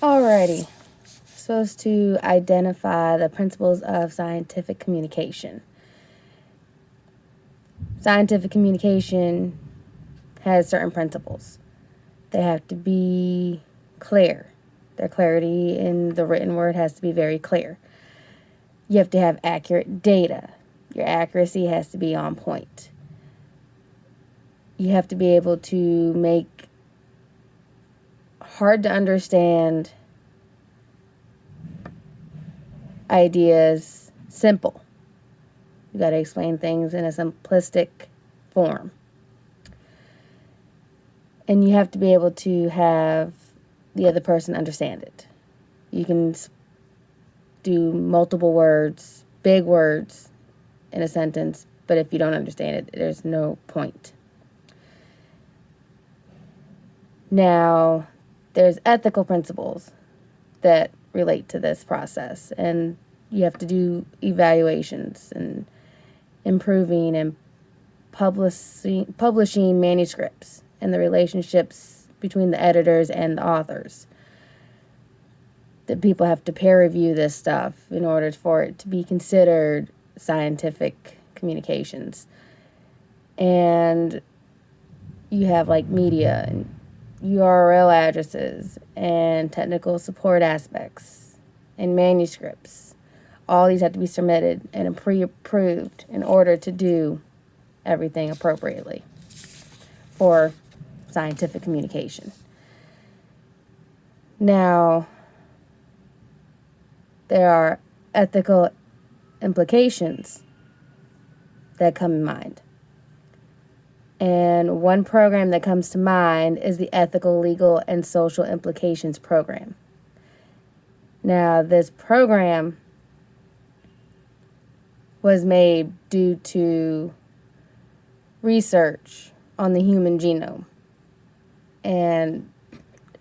Alrighty. Supposed to identify the principles of scientific communication. Scientific communication has certain principles. They have to be clear. Their clarity in the written word has to be very clear. You have to have accurate data. Your accuracy has to be on point. You have to be able to make hard to understand ideas simple. You got to explain things in a simplistic form. And you have to be able to have the other person understand it. You can do multiple words, big words in a sentence, but if you don't understand it, there's no point. Now, there's ethical principles that relate to this process, and you have to do evaluations and improving and publishing manuscripts and the relationships between the editors and the authors. That people have to peer review this stuff in order for it to be considered scientific communications. And you have like media and URL addresses and technical support aspects and manuscripts. All these have to be submitted and pre-approved in order to do everything appropriately for scientific communication. Now, there are ethical implications that come in mind. And one program that comes to mind is the Ethical, Legal, and Social Implications Program. Now, this program was made due to research on the human genome. And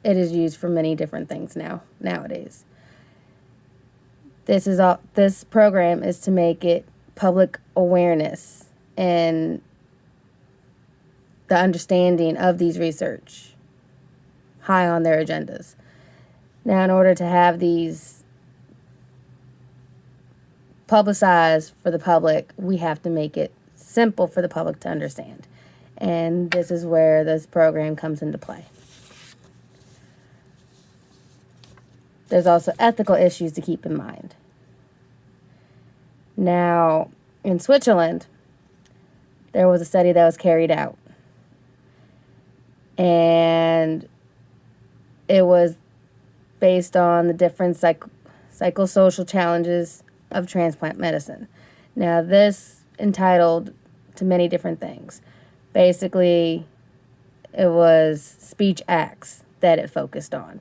it is used for many different things nowadays. This program is to make it public awareness and the understanding of these research high on their agendas. Now, in order to have these publicized for the public, we have to make it simple for the public to understand. And this is where this program comes into play. There's also ethical issues to keep in mind. Now, in Switzerland, there was a study that was carried out. And it was based on the different psychosocial challenges of transplant medicine. Now, this entitled to many different things. Basically, it was speech acts that it focused on.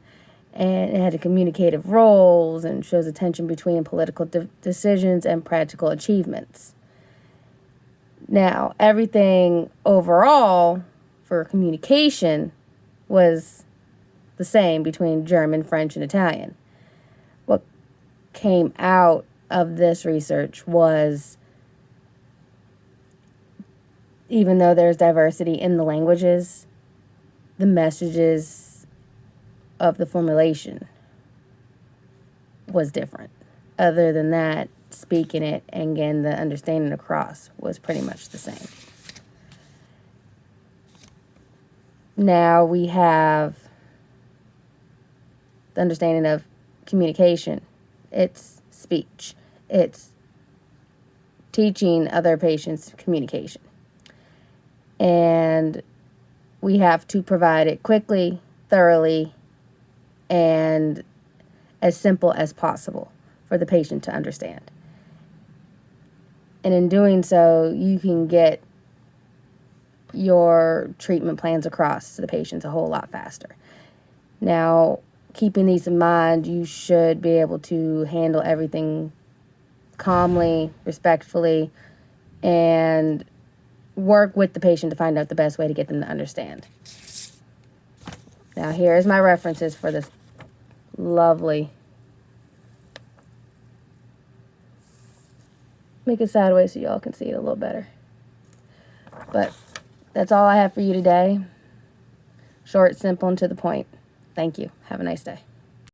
And it had communicative roles and shows a tension between political decisions and practical achievements. Now, everything overall for communication was the same between German, French, and Italian. What came out of this research was, even though there's diversity in the languages, the messages of the formulation was different. Other than that, speaking it and getting the understanding across was pretty much the same. Now we have the understanding of communication. It's speech. It's teaching other patients communication. And we have to provide it quickly, thoroughly, and as simple as possible for the patient to understand. And in doing so, you can get your treatment plans across to the patients a whole lot faster. Now, keeping these in mind, you should be able to handle everything calmly, respectfully, and work with the patient to find out the best way to get them to understand. Now, here's my references for this lovely. Make it sideways so y'all can see it a little better. But that's all I have for you today. Short, simple, and to the point. Thank you. Have a nice day.